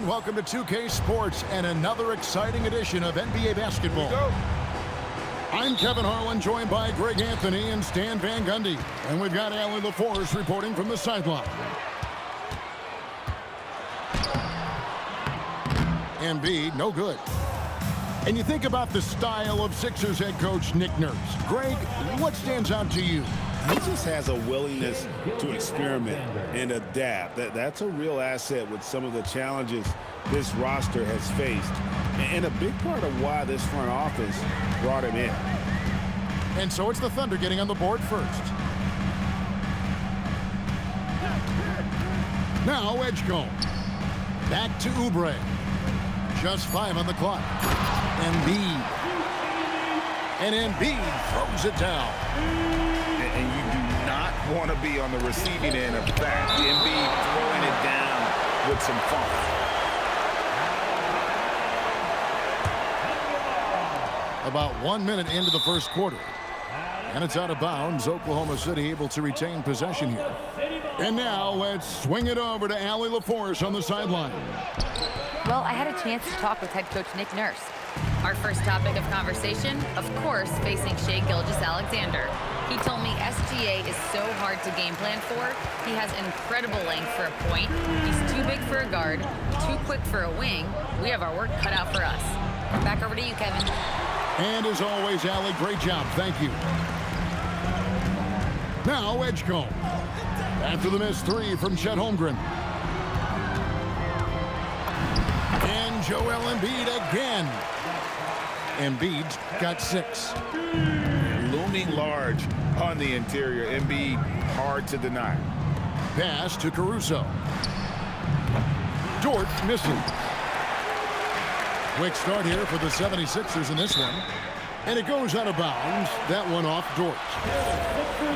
and welcome to 2K Sports and another exciting edition of NBA basketball. I'm Kevin Harlan, joined by Greg Anthony and Stan Van Gundy. And we've got Allie LaForce reporting from the sideline. Embiid, no good. And you think about the style of Sixers head coach Nick Nurse. Greg, what stands out to you? He just has a willingness to experiment and adapt. That's a real asset with some of the challenges this roster has faced. And a big part of why this front office brought him in. And so it's the Thunder getting on the board first. Now Edgecombe. Back to Oubre. Just 5 on the clock. Embiid. And Embiid throws it down. And you do not want to be on the receiving end of that. Embiid throwing it down with some funk. About 1 minute into the first quarter. And it's out of bounds. Oklahoma City able to retain possession here. And now let's swing it over to Allie LaForce on the sideline. Well, I had a chance to talk with head coach Nick Nurse. Our first topic of conversation, of course, facing Shai Gilgeous-Alexander. He told me SGA is so hard to game plan for. He has incredible length for a point. He's too big for a guard, too quick for a wing. We have our work cut out for us. Back over to you, Kevin. And as always, Allie, great job. Thank you. Now Edgecombe. After the missed 3 from Chet Holmgren. And Joel Embiid again. Embiid's got 6. Looming large on the interior. Embiid hard to deny. Pass to Caruso. Dort missing. Quick start here for the 76ers in this one. And it goes out of bounds. That one off Dort.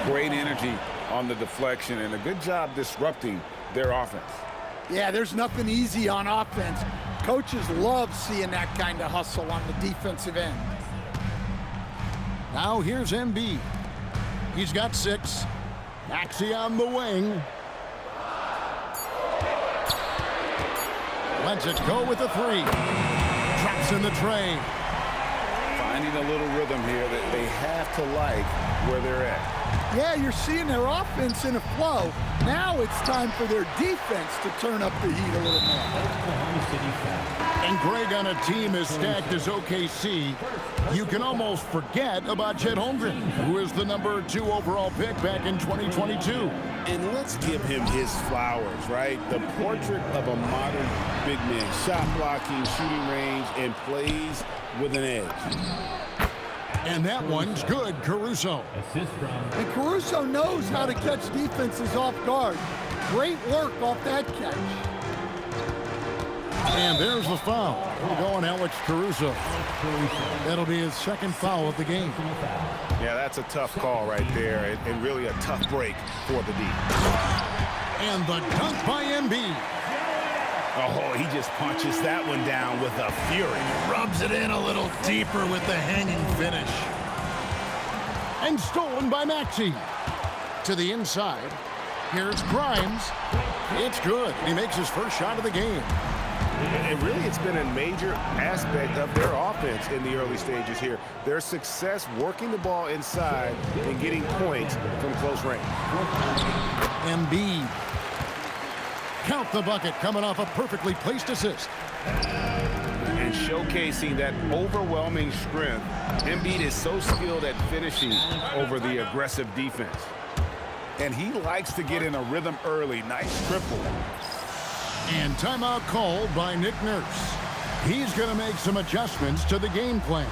Great energy on the deflection and a good job disrupting their offense. Yeah, there's nothing easy on offense. Coaches love seeing that kind of hustle on the defensive end. Now here's Embiid. He's got 6. Maxey on the wing. Lets it go with a 3. Drops in the tray. Finding a little rhythm here that they have to like where they're at. Yeah, you're seeing their offense in a flow. Now it's time for their defense to turn up the heat a little more. And Greg, on a team as stacked as OKC, you can almost forget about Chet Holmgren, who is the number 2 overall pick back in 2022. And let's give him his flowers, right? The portrait of a modern big man. Shot blocking, shooting range, and plays with an edge. And that one's good, Caruso. And Caruso knows how to catch defenses off guard. Great work off that catch. And there's the foul. We'll go on Alex Caruso. That'll be his second foul of the game. Yeah, that's a tough call right there, and really a tough break for the D. And the dunk by Embiid. Oh, he just punches that one down with a fury. Rubs it in a little deeper with the hanging finish. And stolen by Maxey. To the inside. Here's Grimes. It's good. He makes his first shot of the game. And really, it's been a major aspect of their offense in the early stages here. Their success working the ball inside and getting points from close range. Embiid. Count the bucket coming off a perfectly placed assist. And showcasing that overwhelming strength. Embiid is so skilled at finishing over the aggressive defense. And he likes to get in a rhythm early. Nice triple. And timeout called by Nick Nurse. He's going to make some adjustments to the game plan.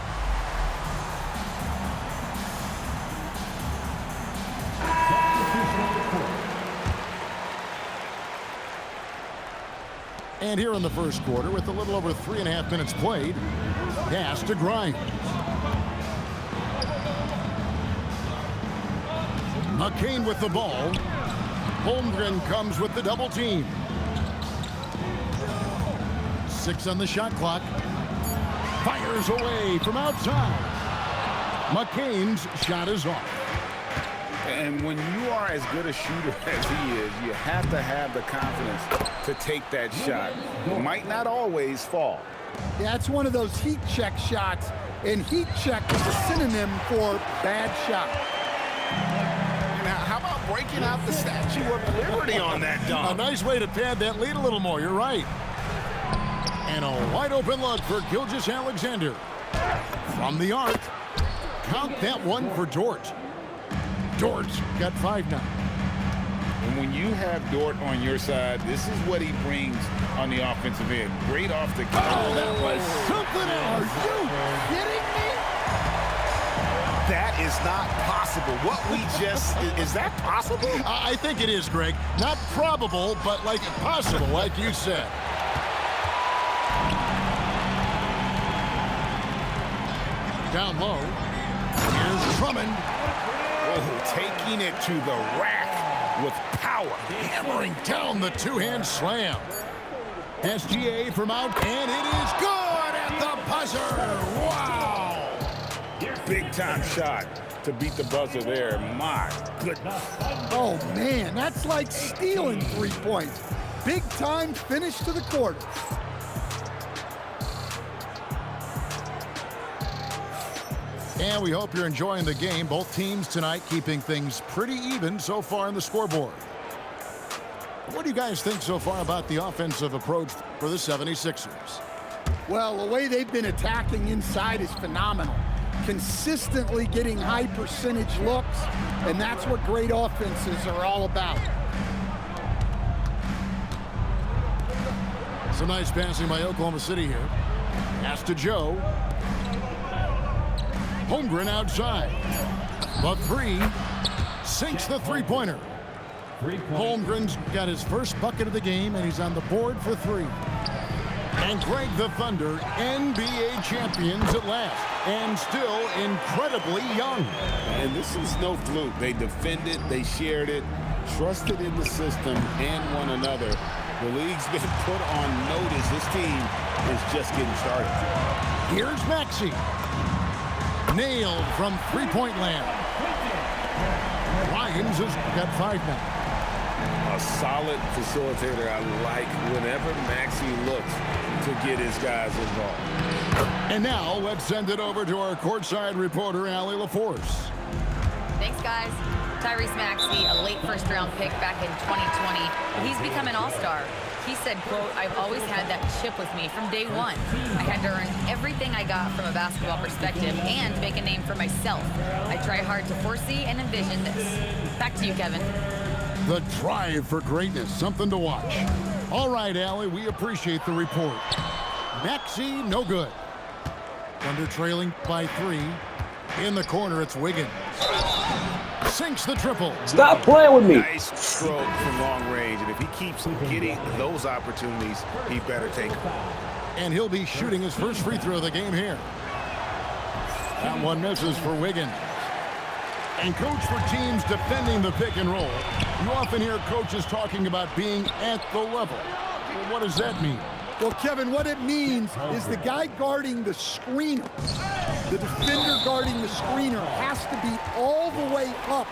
And here in the first quarter, with a little over 3.5 minutes played, pass to Grimes. McCain with the ball. Holmgren comes with the double team. 6 on the shot clock. Fires away from outside. McCain's shot is off. And when you are as good a shooter as he is, you have to have the confidence to take that shot. It might not always fall. Yeah, it's one of those heat check shots, and heat check is a synonym for bad shot. Now, how about breaking out the Statue of Liberty on that dunk? A nice way to pad that lead a little more. You're right. And a wide open look for Gilgeous-Alexander. From the arc, count that one for Dort. Dort's got 5 now. And when you have Dort on your side, this is what he brings on the offensive end. Great off the count. Oh, that was something else. Are you kidding me? That is not possible. What we just, is that possible? I think it is, Greg. Not probable, but like possible, like you said. Down low. Here's Drummond. Oh, taking it to the rack with power. Hammering down the two-hand slam. SGA from out, and it is good at the buzzer. Wow. Big-time shot to beat the buzzer there. My goodness. Oh, man, that's like stealing 3 points. Big-time finish to the quarter. And we hope you're enjoying the game. Both teams tonight keeping things pretty even so far on the scoreboard. What do you guys think so far about the offensive approach for the 76ers? Well, the way they've been attacking inside is phenomenal. Consistently getting high percentage looks, and that's what great offenses are all about. Some nice passing by Oklahoma City here. Pass to Joe. Holmgren outside. The three sinks the three-pointer. Holmgren's got his first bucket of the game, and he's on the board for 3. And Greg, the Thunder, NBA champions at last, and still incredibly young. And this is no fluke. They defended, they shared it, trusted in the system and one another. The league's been put on notice. This team is just getting started. Here's Maxey. Nailed from three-point land. Lyons has got 5 now. A solid facilitator. I like whenever Maxey looks to get his guys involved. And now let's send it over to our courtside reporter, Allie LaForce. Thanks, guys. Tyrese Maxey, a late first-round pick back in 2020. He's become an all-star. He said, quote, "I've always had that chip with me from day one. I had to earn everything I got from a basketball perspective and make a name for myself. I try hard to foresee and envision this." Back to you, Kevin. The drive for greatness, something to watch. All right, Allie, we appreciate the report. Maxey, no good. Thunder trailing by 3. In the corner, it's Wiggins. Sinks the triple. Stop playing with me. Nice stroke from long range, and if he keeps getting those opportunities, he better take them. And he'll be shooting his first free throw of the game here. That one misses for Wiggins. And coach, for teams defending the pick and roll, you often hear coaches talking about being at the level. Well, what does that mean? Well, Kevin, what it means is the guy guarding the screener, the defender guarding the screener, has to be all the way up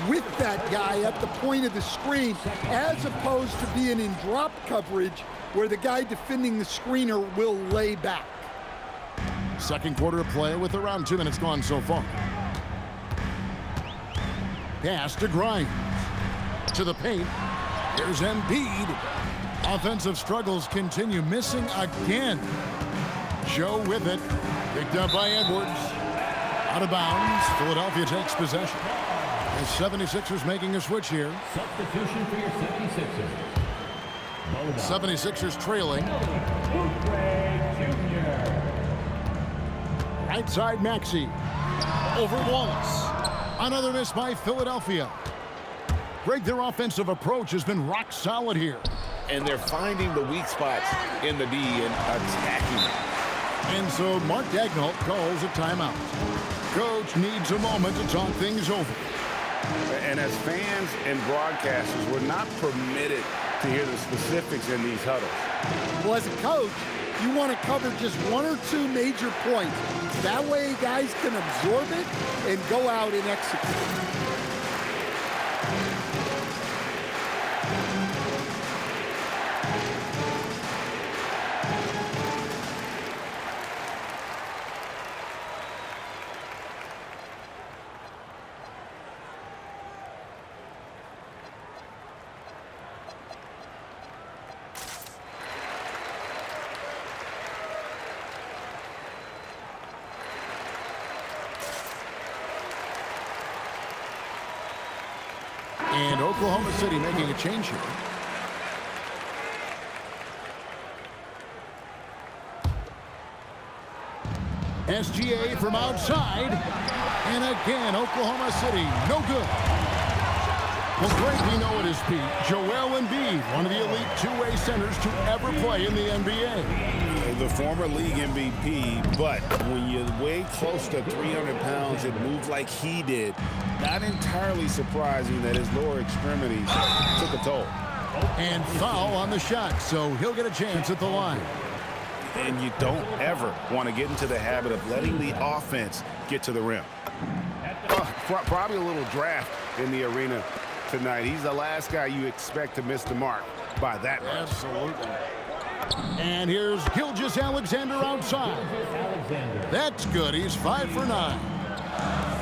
with that guy at the point of the screen, as opposed to being in drop coverage where the guy defending the screener will lay back. Second quarter of play with around 2 minutes gone so far. Pass to Grimes. To the paint. Here's Embiid. Offensive struggles continue, missing again. Joe with it. Picked up by Edwards. Out of bounds. Philadelphia takes possession. The 76ers making a switch here. Substitution for your 76ers. 76ers trailing. Right side Maxey. Over Wallace. Another miss by Philadelphia. Greg, their offensive approach has been rock solid here. And they're finding the weak spots in the D and attacking it. And so Mark Daigneault calls a timeout. Coach needs a moment to talk things over. And as fans and broadcasters, we're not permitted to hear the specifics in these huddles. Well, as a coach, you want to cover just 1 or 2 major points. That way guys can absorb it and go out and execute. And Oklahoma City making a change here. SGA from outside. And again, Oklahoma City, no good. Well, great, we know it is Pete. Joel Embiid, one of the elite two-way centers to ever play in the NBA. The former league MVP, but when you weigh close to 300 pounds and move like he did, not entirely surprising that his lower extremities took a toll. And foul on the shot, so he'll get a chance at the line. And you don't ever want to get into the habit of letting the offense get to the rim. Probably a little draft in the arena tonight. He's the last guy you expect to miss the mark by that much. Absolutely. And here's Gilgeous-Alexander outside. That's good. He's 5 for 9.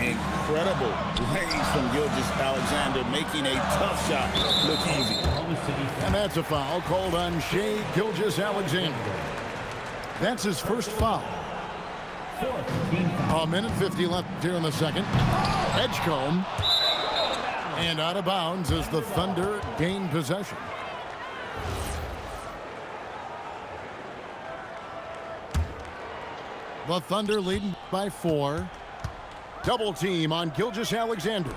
Incredible range from Gilgeous-Alexander, making a tough shot look easy. And that's a foul called on Shai Gilgeous-Alexander. That's his first foul. A minute 50 left here in the second. Edgecombe. And out of bounds as the Thunder gain possession. The Thunder leading by 4. Double team on Gilgeous-Alexander.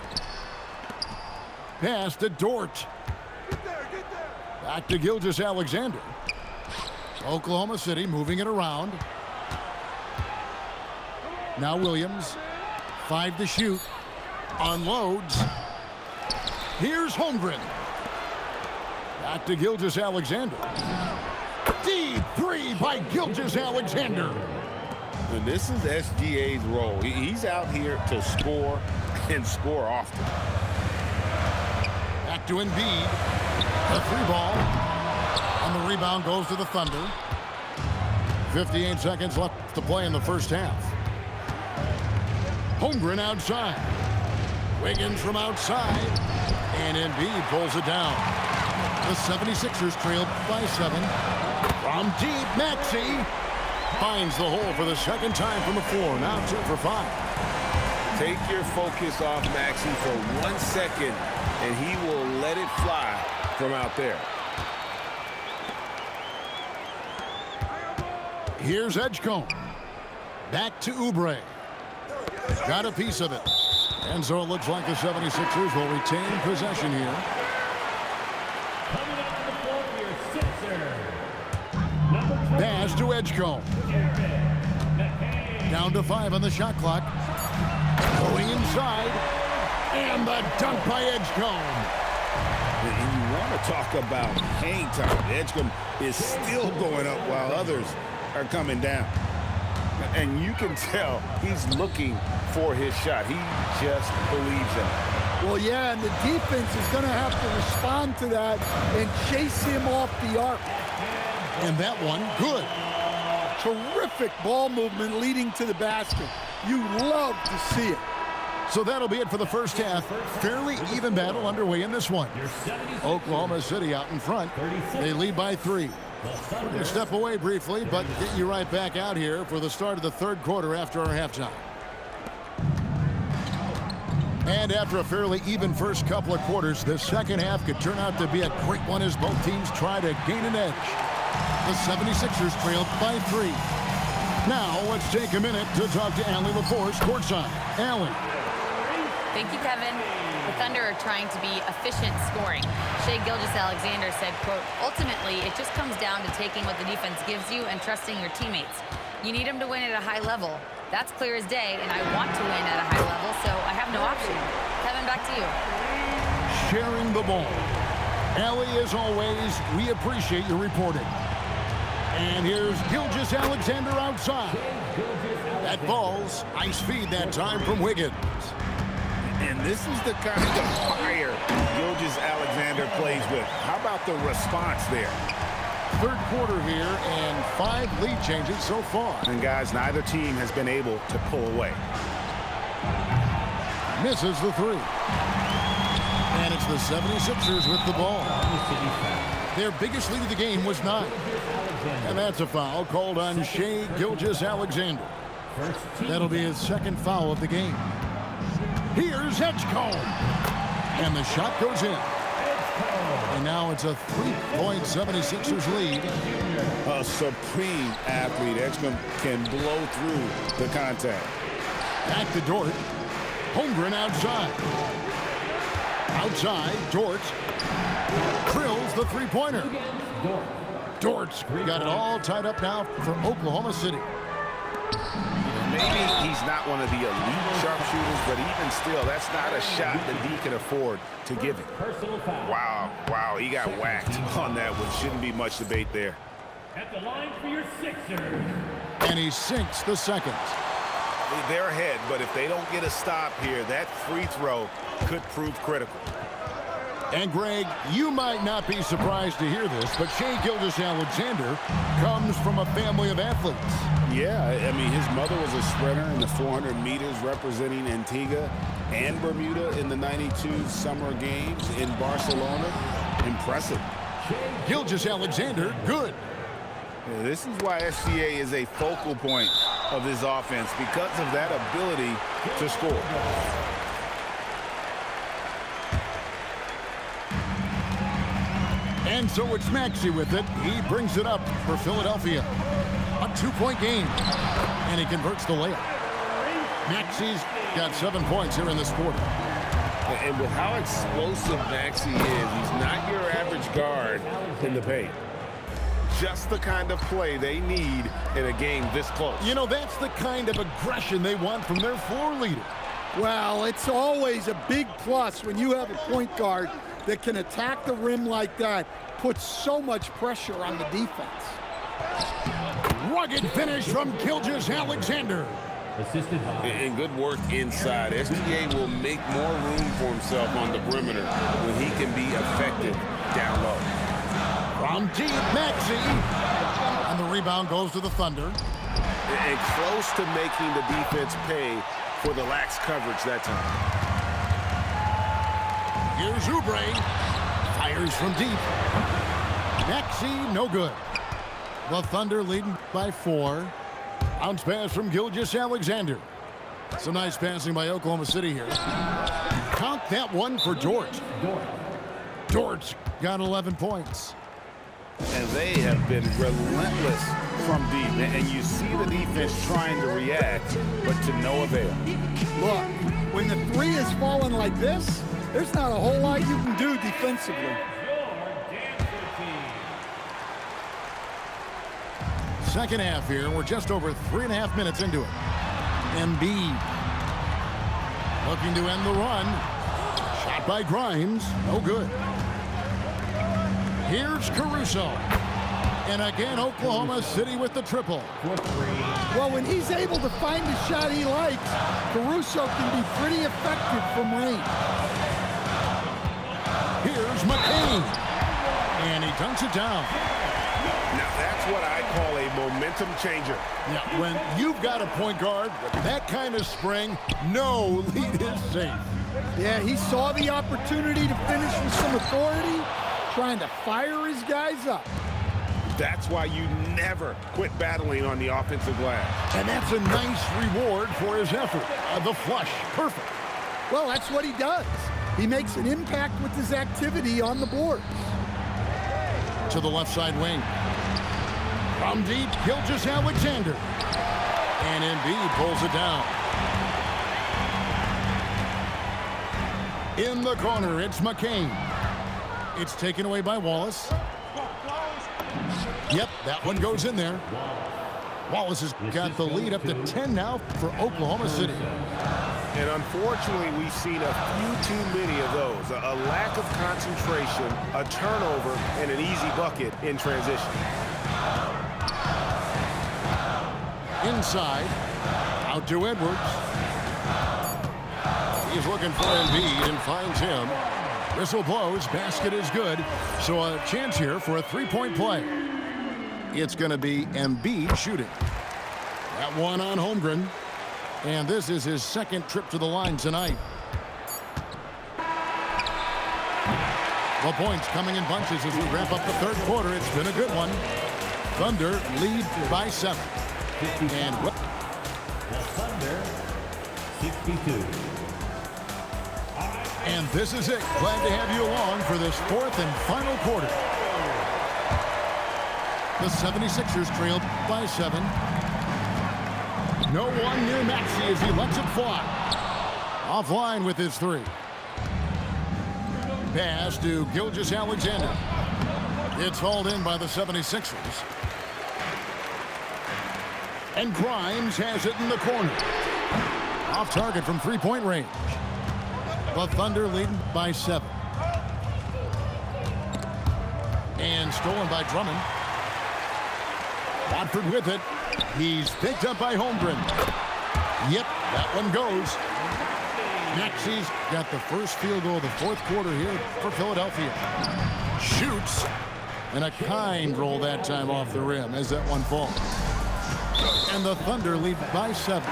Pass to Dort. Back to Gilgeous-Alexander. Oklahoma City moving it around. Now Williams. 5 to shoot. Unloads. Here's Holmgren. Back to Gilgeous-Alexander. Deep 3 by Gilgeous-Alexander. And this is SGA's role. He's out here to score and score often. Back to Embiid. The 3-ball. And the rebound goes to the Thunder. 58 seconds left to play in the first half. Holmgren outside. Wiggins from outside. And Embiid pulls it down. The 76ers trail by 7. From deep, Maxey finds the hole for the second time from the floor. Now 2 for 5. Take your focus off Maxey for 1 second, and he will let it fly from out there. Here's Edgecombe. Back to Oubre. Got a piece of it. And so it looks like the 76ers will retain possession here. Coming out on the floor for your Sixer. Pass to Edgecombe. Down to 5 on the shot clock. Going inside. And the dunk by Edgecombe. And you want to talk about hang time. Edgecombe is still going up while others are coming down. And you can tell he's looking for his shot. He just believes in it. Well, yeah, and the defense is going to have to respond to that and chase him off the arc. And that one, good. Terrific ball movement leading to the basket. You love to see it. So that'll be it for the first half. Fairly even battle underway in this one. Oklahoma City out in front. They lead by 3. We're going to step away briefly, but get you right back out here for the start of the third quarter after our halftime. And after a fairly even first couple of quarters, the second half could turn out to be a great one as both teams try to gain an edge. The 76ers trailed by 3. Now let's take a minute to talk to Allie LaForce courtside. Allie. Thank you, Kevin. The Thunder are trying to be efficient scoring. Shai Gilgeous-Alexander said, quote, ultimately, it just comes down to taking what the defense gives you and trusting your teammates. You need them to win at a high level. That's clear as day, and I want to win at a high level, so I have no option. Kevin, back to you. Sharing the ball. Allie, as always, we appreciate your reporting. And here's Gilgeous-Alexander outside. That ball's ice feed that time from Wiggins. And this is the kind of fire Gilgeous-Alexander plays with. How about the response there? Third quarter here and 5 lead changes so far. And guys, neither team has been able to pull away. Misses the 3. And it's the 76ers with the ball. Their biggest lead of the game was 9. And that's a foul called on Shai Gilgeous-Alexander. That'll be his second foul of the game. Here's Edgecombe. And the shot goes in. And now it's a 3-point 76ers lead. A supreme athlete that can blow through the contact. Back to Dort. Holmgren outside. Outside, Dort drills the three-pointer. Dort's got it all tied up now for Oklahoma City. Maybe he's not one of the elite sharpshooters, but even still, that's not a shot that he can afford to give him. Wow, he got whacked on that one. Shouldn't be much debate there. At the line for your Sixers. And he sinks the second. They're ahead, but if they don't get a stop here, that free throw could prove critical. And, Greg, you might not be surprised to hear this, but Shai Gilgeous-Alexander comes from a family of athletes. Yeah, I mean, his mother was a sprinter in the 400 meters representing Antigua and Bermuda in the 92 Summer Games in Barcelona. Impressive. Gilgeous-Alexander, good. Yeah, this is why SGA is a focal point of this offense, because of that ability to score. And so it's Maxey with it. He brings it up for Philadelphia. A 2-point game. And he converts the layup. Maxey's got 7 points here in this quarter. And with how explosive Maxey is, he's not your average guard in the paint. Just the kind of play they need in a game this close. You know, that's the kind of aggression they want from their floor leader. Well, it's always a big plus when you have a point guard that can attack the rim like that, puts so much pressure on the defense. Rugged finish from Gilgeous-Alexander. Assisted by. And good work inside. SGA will make more room for himself on the perimeter when he can be effective down low. From deep, Maxey. And the rebound goes to the Thunder. And close to making the defense pay for the lax coverage that time. Here's Oubre. Fires from deep. Maxey, no good. The Thunder leading by 4. Bounce pass from Gilgeous-Alexander. Some nice passing by Oklahoma City here. Count that one for Dort. Dort's got 11 points. And they have been relentless from deep. And you see the defense trying to react, but to no avail. Look, when the three is falling like this, there's not a whole lot you can do defensively. Second half here. We're just over 3.5 minutes into it. Embiid looking to end the run. Shot by Grimes. No good. Here's Caruso. And again, Oklahoma City with the triple. Well, when he's able to find the shot he likes, Caruso can be pretty effective from range. Here's McCain. And he dunks it down. Now, that's what I call a momentum changer. Yeah, when you've got a point guard with that kind of spring, no lead is safe. Yeah, he saw the opportunity to finish with some authority, trying to fire his guys up. That's why you never quit battling on the offensive glass. And that's a nice reward for his effort. The flush, perfect. Well, that's what he does. He makes an impact with his activity on the board. To the left side wing. From deep, Gilgeous-Alexander. And Embiid pulls it down. In the corner, it's McCain. It's taken away by Wallace. Yep, that one goes in there. Wallace has got the lead up to 10 now for Oklahoma City. And unfortunately, we've seen a few too many of those. A lack of concentration, a turnover, and an easy bucket in transition. Inside, out to Edwards. He's looking for Embiid and finds him. Whistle blows, basket is good. So a chance here for a three-point play. It's going to be Embiid shooting. That one on Holmgren. And this is his second trip to the line tonight. The points coming in bunches as we wrap up the third quarter. It's been a good one. Thunder lead by 7. And The Thunder, 62. And this is it. Glad to have you along for this fourth and final quarter. The 76ers trailed by 7. No one near Maxey as he lets it fly. Offline with his 3. Pass to Gilgeous-Alexander. It's hauled in by the 76ers. And Grimes has it in the corner. Off target from three-point range. The Thunder leading by 7. And stolen by Drummond. Watford with it. He's picked up by Holmgren. Yep, that one goes. Maxey's got the first field goal of the fourth quarter here for Philadelphia. Shoots. And a kind roll that time off the rim as that one falls. And the Thunder lead by 7.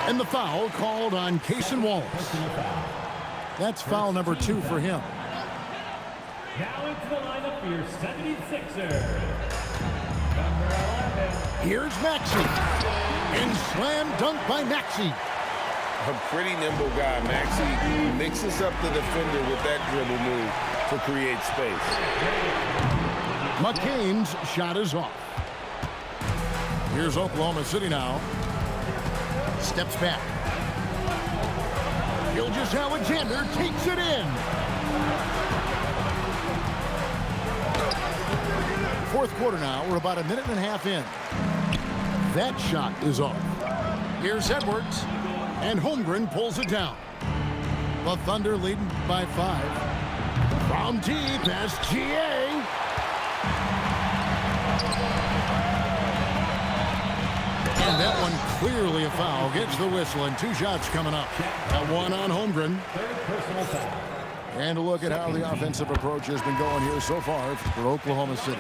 And the foul called on Cason Wallace. That's foul number 2 for him. Now into the lineup for your 76ers. Number 11. Here's Maxey. And slam dunk by Maxey. A pretty nimble guy. Maxey mixes up the defender with that dribble move to create space. McCain's shot is off. Here's Oklahoma City now. Steps back. Gilgeous-Alexander takes it in. Fourth quarter now. We're about a minute and a half in. That shot is off. Here's Edwards. And Holmgren pulls it down. The Thunder leading by 5. From deep, SGA. And that one clearly a foul. Gets the whistle, and 2 shots coming up. That one on Holmgren. Third personal foul. And a look at how the offensive approach has been going here so far for Oklahoma City.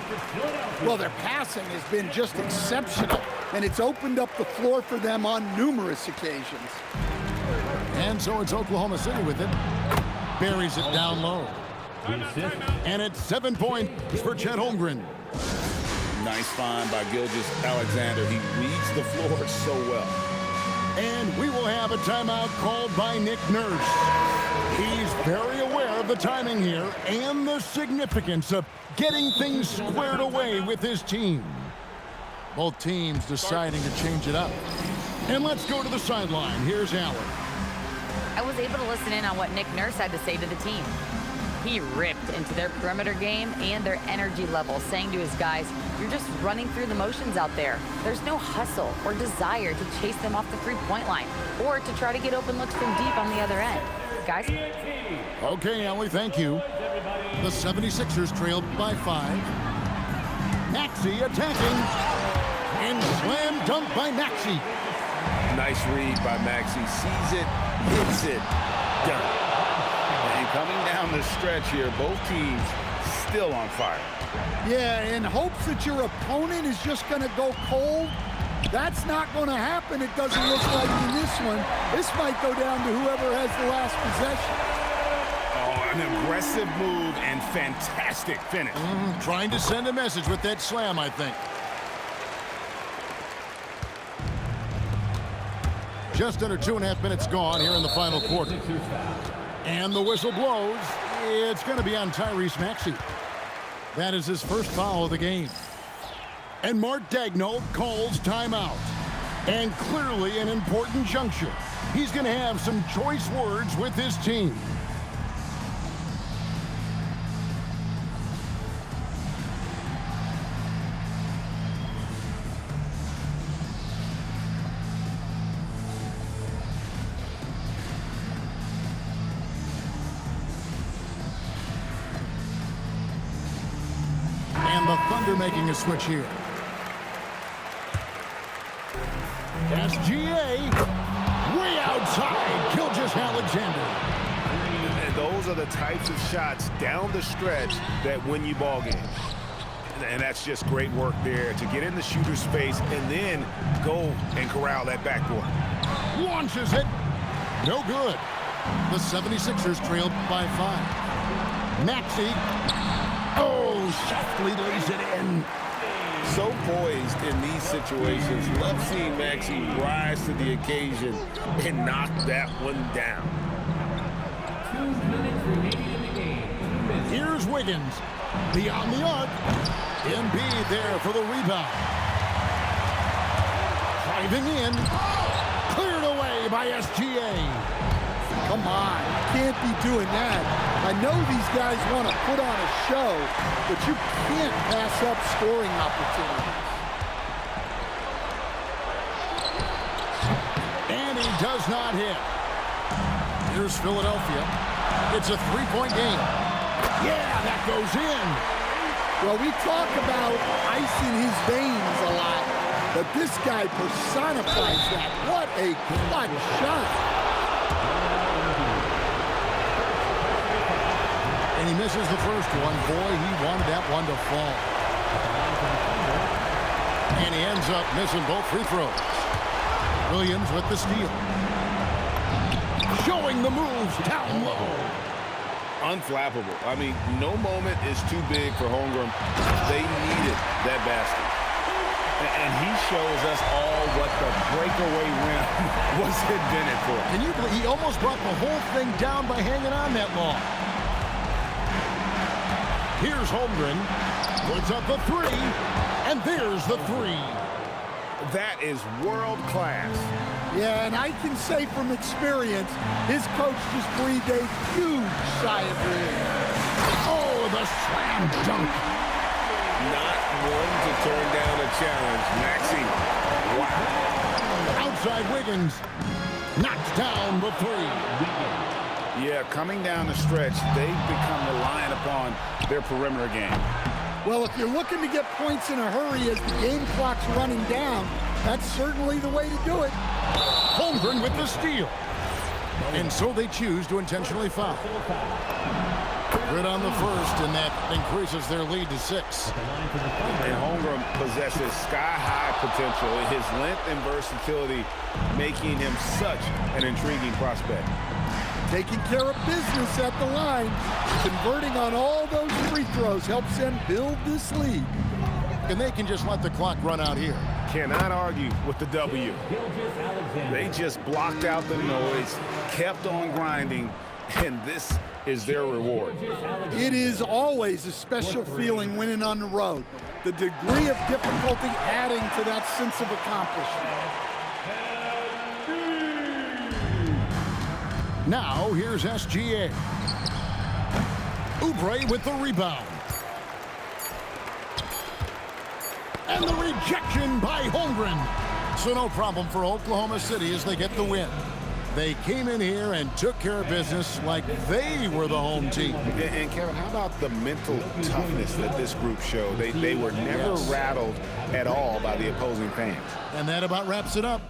Well, their passing has been just exceptional, and it's opened up the floor for them on numerous occasions. And so it's Oklahoma City with it. Buries it down low. And it's 7 points for Chet Holmgren. Nice find by Gilgeous-Alexander. He reads the floor so well. And we will have a timeout called by Nick Nurse. He's very aware of the timing here and the significance of getting things squared away with his team. Both teams deciding to change it up. And let's go to the sideline. Here's Allen. I was able to listen in on what Nick Nurse had to say to the team. He ripped into their perimeter game and their energy level, saying to his guys, "You're just running through the motions out there. There's no hustle or desire to chase them off the three-point line or to try to get open looks from deep on the other end. Guys?" Okay, Ellie, thank you. The 76ers trailed by 5. Maxey attacking. And slam dunk by Maxey. Nice read by Maxey. Sees it, hits it, done. And coming down the stretch here, both teams still on fire. Yeah, in hopes that your opponent is just going to go cold, that's not going to happen. It doesn't look like in this one. This might go down to whoever has the last possession. Oh, an aggressive move and fantastic finish. Trying to send a message with that slam, I think. Just under 2.5 minutes gone here in the final quarter. And the whistle blows. It's going to be on Tyrese Maxey. That is his first foul of the game. And Mark Daigneault calls timeout. And clearly an important juncture. He's going to have some choice words with his team. And the Thunder making a switch here. SGA way outside. Gilgeous-Alexander. And those are the types of shots down the stretch that win you ball games. And that's just great work there to get in the shooter's face and then go and corral that backboard. Launches it. No good. The 76ers trailed by 5. Maxey. Oh, softly lays it in. So poised in these situations. Love seeing Maxey rise to the occasion and knock that one down. Wiggins. Beyond the arc. Embiid there for the rebound. Driving in. Cleared away by SGA. Come on, you can't be doing that. I know these guys want to put on a show, but you can't pass up scoring opportunities. And he does not hit. Here's Philadelphia. It's a three-point game. Yeah, that goes in. Well, we talk about ice in his veins a lot, but this guy personifies that. What a clutch shot. And he misses the first one. Boy, he wanted that one to fall. And he ends up missing both free throws. Williams with the steal. Showing the moves down low. Unflappable. I mean, no moment is too big for Holmgren. They needed that basket. And he shows us all what the breakaway rim was invented for. Can you believe he almost brought the whole thing down by hanging on that long? Here's Holmgren. Puts up the three. And there's the three. That is world class. Yeah, and I can say from experience, his coach just breathed a huge sigh of relief. Oh, the slam dunk. Not one to turn down a challenge. Maxey. Wow. Outside Wiggins. Knocks down the three. Yeah, coming down the stretch, they've become reliant upon their perimeter game. Well, if you're looking to get points in a hurry as the game clock's running down, that's certainly the way to do it. Holmgren with the steal. And so they choose to intentionally foul. Good on the first, and that increases their lead to 6. And Holmgren possesses sky-high potential. His length and versatility making him such an intriguing prospect. Taking care of business at the line, converting on all those free throws helps them build this lead. And they can just let the clock run out here. Cannot argue with the W. They just blocked out the noise, kept on grinding, and this is their reward. It is always a special feeling winning on the road. The degree of difficulty adding to that sense of accomplishment. Now, here's SGA. Oubre with the rebound. And the rejection by Holmgren. So no problem for Oklahoma City as they get the win. They came in here and took care of business like they were the home team. And Kevin, how about the mental toughness that this group showed? They were never rattled at all by the opposing fans. And that about wraps it up.